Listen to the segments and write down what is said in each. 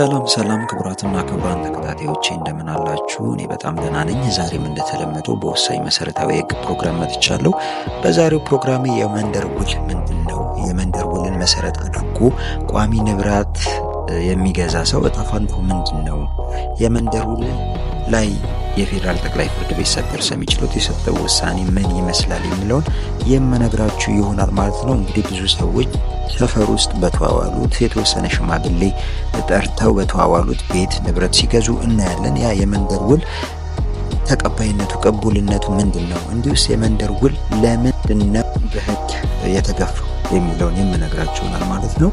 ሰላም ክቡራትና ክቡራን ተከታታዮቼ እንደምን አላችሁ? እኔ በጣም ደህና ነኝ። ዛሬም እንደተለመደው በወሳኝ መሰረታዊ የህግ ፕሮግራም መጥቻለሁ። በዛሬው ፕሮግራሜ የመንደር ውል ምንድነው? የመንደር ውልን መሰረት አድርጎ ቋሚ ንብረት የሚገዛ ሰው እጣ ፈንታው ምንድነው? የመንደር ውል ላይ የፌዴራል ጠቅላይ ፍርድ ቤት ሰበር ሰሚ ችሎት የሰጠው ውሳኔ ምን ይመስላል የሚለውን የምነግራችሁ ይሆናል ማለት ነው። እንግዲህ ብዙ ሰዎች ሰፈር ውስጥ በተዋዋሉት የተወሰነ ሽማግሌ ጠርተው በተዋዋሉት ቤት ንብረት ሲገዙ እናያለን። ያ የመንደር ውል ተቀባይነቱ ቅቡልነቱ ምንድነው? እንዲሁስ የመንደር ውል ለምንድነው በህግ የተገፋው የሚለውን የምነግራችሁ ይሆናል ማለት ነው።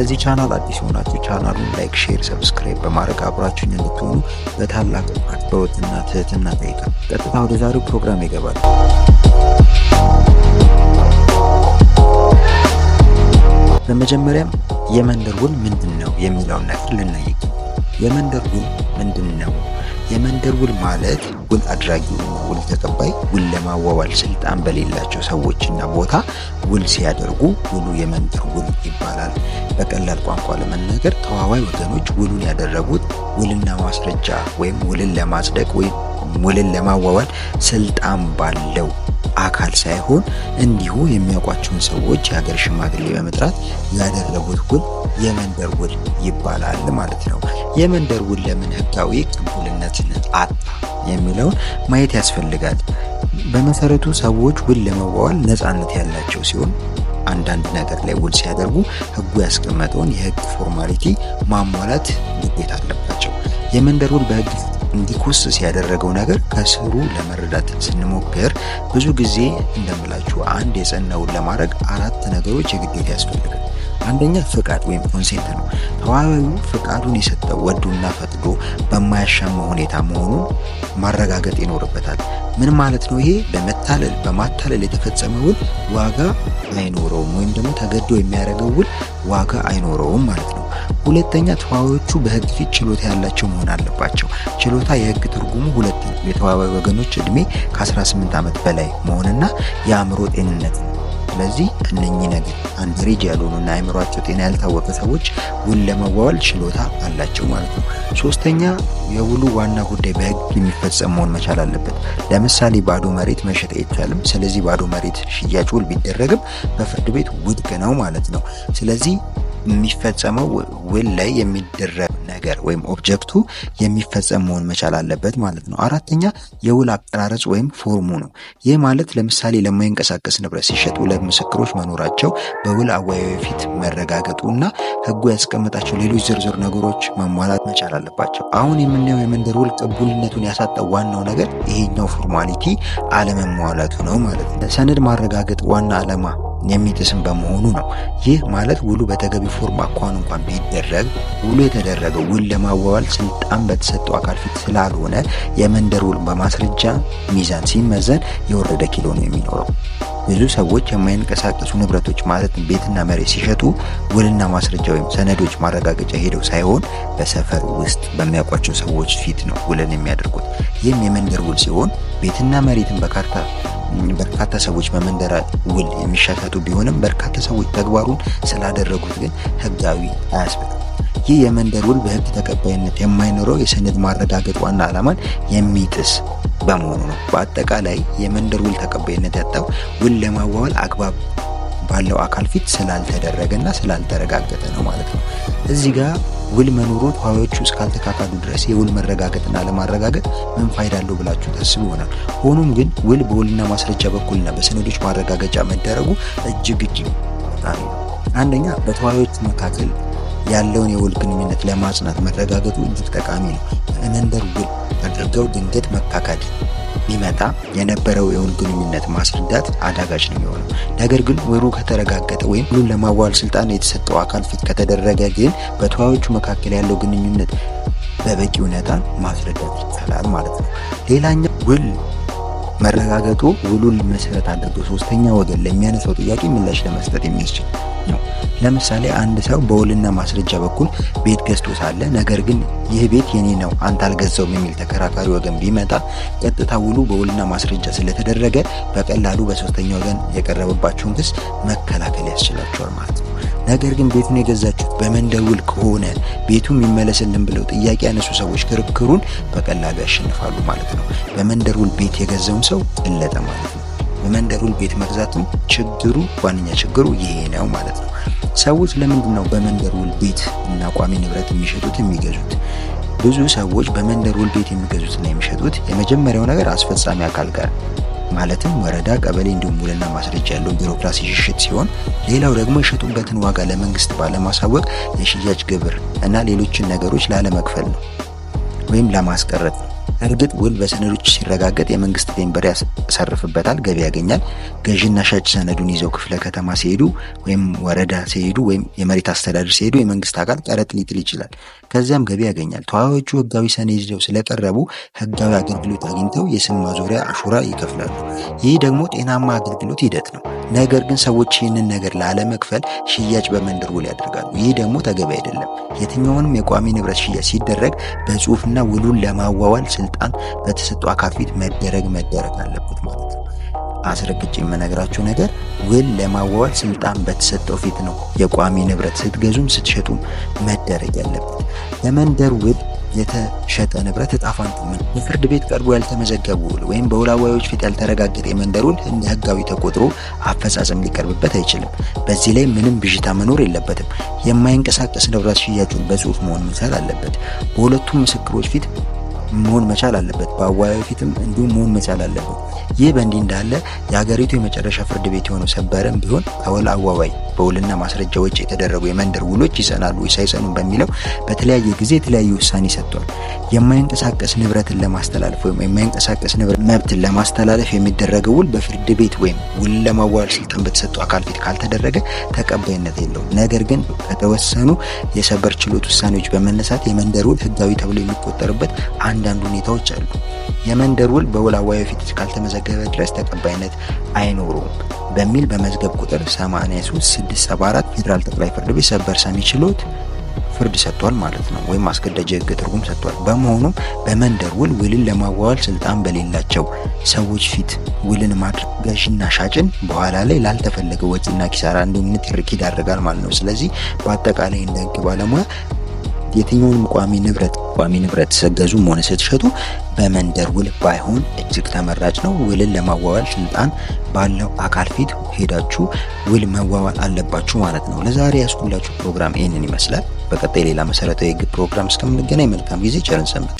እዚህ ቻናል አዲስ ሆናችሁ ቻናሉን ላይክ፣ ሼር፣ ሰብስክራይብ በማድረግ አብራችሁኝ እንድትሆኑ በታላቅ አክብሮትና ትህትና ጠይቃለሁ። ቀጥታ ወደ ዛሬው ፕሮግራም ይገባል። በመጀመሪያም የመንደር ውል ምንድነው የሚለውን ነገር ልናይ። የመንደር ውል ምንድነው? የመንደር ውል ማለት ውል አድራጊውና ውል ተቀባይ ውል ለማዋዋል ስልጣን በሌላቸው ሰዎችና ቦታ ውል ሲያደርጉ ውሉ የመንደር ውል ይባላል። በቀላል ቋንቋ ለመናገር ተዋዋይ ወገኖች ውሉን ያደረጉት ውልና ማስረጃ ወይም ውልን ለማጽደቅ ወይም ውልን ለማዋዋል ስልጣን ባለው አካል ሳይሆን እንዲሁ የሚያውቋቸውን ሰዎች የሀገር ሽማግሌ በመጥራት ያደረጉት ውል የመንደር ውል ይባላል ማለት ነው። የመንደር ውል ለምን ህጋዊ ቅቡልነትን አጣ የሚለውን ማየት ያስፈልጋል። በመሰረቱ ሰዎች ውል ለመዋዋል ነፃነት ያላቸው ሲሆን አንዳንድ ነገር ላይ ውል ሲያደርጉ ህጉ ያስቀመጠውን የህግ ፎርማሊቲ ማሟላት ግዴታ አለባቸው። የመንደር ውል በህግ እንዲኮስስ ያደረገው ነገር ከስሩ ለመረዳት ስንሞክር ብዙ ጊዜ እንደምላችሁ አንድ የጸና ውል ለማድረግ 4 ነገሮች የግዴታ ያስፈልጋል። አንደኛ ፍቃድ ወይም ኮንሴንት ነው። ተዋዋዩ ፍቃዱን የሰጠው ወዶና ፈቅዶ በማያሻማ ሁኔታ መሆኑን ማረጋገጥ ይኖርበታል። ምን ማለት ነው? ይሄ በማታለል የተፈጸመ ውል ዋጋ አይኖረውም፣ ወይም ደግሞ ተገዶ የሚያደርገው ውል ዋጋ አይኖረውም ማለት ነው። ሁለተኛ ተዋዋዮቹ በህግ ፊት ችሎታ ያላቸው መሆን አለባቸው። ችሎታ የህግ ትርጉሙ ሁለት ነው። የተዋዋይ ወገኖች እድሜ ከ18 ዓመት በላይ መሆንና የአእምሮ ጤንነት ነው። ስለዚህ እነኚህ ነገር አንደሬጅ ያልሆኑና አእምሯቸው ጤና ያልታወቀ ሰዎች ውል ለመዋዋል ችሎታ አላቸው ማለት ነው። ሶስተኛ የውሉ ዋና ጉዳይ በህግ የሚፈጸም መሆን መቻል አለበት። ለምሳሌ ባዶ መሬት መሸጥ አይቻልም። ስለዚህ ባዶ መሬት ሽያጭ ውል ቢደረግም በፍርድ ቤት ውድቅ ነው ማለት ነው። ስለዚህ የሚፈጸመው ውል ላይ የሚደረግ ነገር ወይም ኦብጀክቱ የሚፈጸም መሆን መቻል አለበት ማለት ነው። አራተኛ የውል አቀራረጽ ወይም ፎርሙ ነው። ይህ ማለት ለምሳሌ ለማይንቀሳቀስ ንብረት ሲሸጥ ሁለት ምስክሮች መኖራቸው፣ በውል አወያዩ ፊት መረጋገጡና ህጉ ያስቀመጣቸው ሌሎች ዝርዝር ነገሮች መሟላት መቻል አለባቸው። አሁን የምናየው የመንደር ውል ቅቡልነቱን ያሳጣው ዋናው ነገር ይሄኛው ፎርማሊቲ አለመሟላቱ ነው ማለት ነው። ሰነድ ማረጋገጥ ዋና ዓላማ የሚጥስም በመሆኑ ነው። ይህ ማለት ውሉ በተገቢ ፎርም አኳን እንኳን ቢደረግ ውሉ የተደረገው ውል ለማዋዋል ስልጣን በተሰጠው አካል ፊት ስላልሆነ የመንደር ውል በማስረጃ ሚዛን ሲመዘን የወረደ ኪሎ ነው የሚኖረው። ብዙ ሰዎች የማይንቀሳቀሱ ንብረቶች ማለት ቤትና መሬት ሲሸጡ ውልና ማስረጃ ወይም ሰነዶች ማረጋገጫ ሄደው ሳይሆን በሰፈር ውስጥ በሚያውቋቸው ሰዎች ፊት ነው ውልን የሚያደርጉት። ይህም የመንደር ውል ሲሆን ቤትና መሬትን በርካታ ሰዎች በመንደር ውል የሚሻሻጡ ቢሆንም በርካታ ሰዎች ተግባሩን ስላደረጉት ግን ህጋዊ አያስብልም። ይህ የመንደር ውል በህግ ተቀባይነት የማይኖረው የሰነድ ማረጋገጥ ዋና ዓላማን የሚጥስ በመሆኑ ነው። በአጠቃላይ የመንደር ውል ተቀባይነት ያጣው ውል ለማዋዋል አግባብ ባለው አካል ፊት ስላልተደረገና ስላልተረጋገጠ ነው ማለት ነው። እዚህ ጋር ውል መኖሩ ተዋዋዮቹ እስካልተካካዱ ድረስ የውል መረጋገጥና ለማረጋገጥ ምን ፋይዳ አለው ብላችሁ ታስቡ ይሆናል። ሆኖም ግን ውል በውልና ማስረጃ በኩልና በሰነዶች ማረጋገጫ መደረጉ እጅግ ጠቃሚ ነው። አንደኛ በተዋዋዮቹ መካከል ያለውን የውል ግንኙነት ለማጽናት መረጋገጡ እጅግ ጠቃሚ ነው። መንደር ውል አድርገው ድንገት መካካድ ቢመጣ የነበረው የውል ግንኙነት ማስረዳት አዳጋች ነው የሚሆነው። ነገር ግን ውሉ ከተረጋገጠ ወይም ውሉን ለማዋዋል ስልጣን የተሰጠው አካል ፊት ከተደረገ ግን በተዋዋዮቹ መካከል ያለው ግንኙነት በበቂ ሁኔታ ማስረዳት ይቻላል ማለት ነው። ሌላኛው ውል መረጋገጡ ውሉን መሰረት አድርጎ ሶስተኛ ወገን ለሚያነሳው ጥያቄ ምላሽ ለመስጠት የሚያስችል ነው። ለምሳሌ አንድ ሰው በውልና ማስረጃ በኩል ቤት ገዝቶ ሳለ ነገር ግን ይህ ቤት የኔ ነው አንተ አልገዛውም የሚል ተከራካሪ ወገን ቢመጣ ቀጥታ ውሉ በውልና ማስረጃ ስለተደረገ በቀላሉ በሶስተኛ ወገን የቀረበባቸውን ክስ መከላከል ያስችላቸዋል ማለት ነው። ነገር ግን ቤቱን የገዛችሁት በመንደር ውል ከሆነ ቤቱ የሚመለስልን ብለው ጥያቄ ያነሱ ሰዎች ክርክሩን በቀላሉ ያሸንፋሉ ማለት ነው። በመንደር ውል ቤት የገዛውን ሰው ቀለጠ ማለት ነው። በመንደር ውል ቤት መግዛትም ችግሩ ዋነኛ ችግሩ ይሄ ነው ማለት ነው። ሰዎች ለምንድን ነው በመንደር ውል ቤት እና ቋሚ ንብረት የሚሸጡት የሚገዙት? ብዙ ሰዎች በመንደር ውል ቤት የሚገዙትና የሚሸጡት የመጀመሪያው ነገር አስፈጻሚ አካል ጋር ማለትም ወረዳ፣ ቀበሌ እንዲሁም ውልና ማስረጃ ያለው ቢሮክራሲ ሽሽት ሲሆን፣ ሌላው ደግሞ የሸጡበትን ዋጋ ለመንግስት ባለማሳወቅ የሽያጭ ግብር እና ሌሎችን ነገሮች ላለመክፈል ነው ወይም ለማስቀረት ነው። እርግጥ ውል በሰነዶች ሲረጋገጥ የመንግስት ቴምበር ያሰርፍበታል፣ ገቢ ያገኛል። ገዢና ሻጭ ሰነዱን ይዘው ክፍለ ከተማ ሲሄዱ ወይም ወረዳ ሲሄዱ ወይም የመሬት አስተዳደር ሲሄዱ የመንግስት አካል ቀረጥ ሊጥል ይችላል። ከዚያም ገቢ ያገኛል። ተዋዋዮቹ ህጋዊ ሰነድ ይዘው ስለቀረቡ ህጋዊ አገልግሎት አግኝተው የስም ማዞሪያ አሹራ ይከፍላሉ። ይህ ደግሞ ጤናማ አገልግሎት ሂደት ነው። ነገር ግን ሰዎች ይህንን ነገር ላለመክፈል ሽያጭ በመንደር ውል ያደርጋሉ። ይህ ደግሞ ተገቢ አይደለም። የትኛውንም የቋሚ ንብረት ሽያጭ ሲደረግ በጽሁፍና ውሉን ለማዋዋል ስልጣን በተሰጠው አካል ፊት መደረግ አለበት ማለት ነው። አስረግጬ የምነግራችሁ ነገር ውል ለማዋዋል ስልጣን በተሰጠው ፊት ነው የቋሚ ንብረት ስትገዙም ስትሸጡም መደረግ ያለበት። በመንደር ውል የተሸጠ ንብረት እጣ ፈንታው ምን? በፍርድ ቤት ቀርቦ ያልተመዘገበ ውል ወይም በውል አዋዮች ፊት ያልተረጋገጠ የመንደር ውል እንደ ህጋዊ ተቆጥሮ አፈጻጸም ሊቀርብበት አይችልም። በዚህ ላይ ምንም ብዥታ መኖር የለበትም። የማይንቀሳቀስ ንብረት ሽያጩን በጽሁፍ መሆን መቻል አለበት። በሁለቱም ምስክሮች ፊት መሆን መቻል አለበት። በአዋዩ ፊትም እንዲሁም መሆን መቻል አለበት። ይህ በእንዲህ እንዳለ የሀገሪቱ የመጨረሻ ፍርድ ቤት የሆነው ሰበርም ቢሆን ከውል አዋዋይ በውልና ማስረጃ ውጭ የተደረጉ የመንደር ውሎች ይጸናሉ ወይስ አይጸኑም በሚለው በተለያየ ጊዜ የተለያዩ ውሳኔ ሰጥቷል። የማይንቀሳቀስ ንብረትን ለማስተላለፍ ወይም የማይንቀሳቀስ ንብረት መብትን ለማስተላለፍ የሚደረገው ውል በፍርድ ቤት ወይም ውል ለማዋዋል ስልጣን በተሰጠው አካል ፊት ካልተደረገ ተቀባይነት የለውም። ነገር ግን ከተወሰኑ የሰበር ችሎት ውሳኔዎች በመነሳት የመንደር ውል ህጋዊ ተብሎ የሚቆጠርበት አንዳንድ ሁኔታዎች አሉ። የመንደር ውል በውል አዋዩ ፊት ካልተመዘገበ ድረስ ተቀባይነት አይኖረውም በሚል በመዝገብ ቁጥር 83674 ፌዴራል ጠቅላይ ፍርድ ቤት ሰበር ሰሚ ችሎት ፍርድ ሰጥቷል ማለት ነው፣ ወይም አስገዳጅ ህግ ትርጉም ሰጥቷል። በመሆኑም በመንደር ውል ውልን ለማዋዋል ስልጣን በሌላቸው ሰዎች ፊት ውልን ማድረግ ገዢና ሻጭን በኋላ ላይ ላልተፈለገ ወጪና ኪሳራ እንዲሁም ንትርክ ይዳርጋል ማለት ነው። ስለዚህ በአጠቃላይ እንደ ህግ ባለሙያ የትኛውንም ቋሚ ንብረት ስትገዙም ሆነ ስትሸጡ በመንደር ውል ባይሆን እጅግ ተመራጭ ነው። ውልን ለማዋዋል ስልጣን ባለው አካል ፊት ሄዳችሁ ውል መዋዋል አለባችሁ ማለት ነው። ለዛሬ ያስኩላችሁ ፕሮግራም ይህንን ይመስላል። በቀጣይ ሌላ መሰረታዊ የህግ ፕሮግራም እስከምንገናኝ መልካም ጊዜ፣ ቸርን ሰንብት።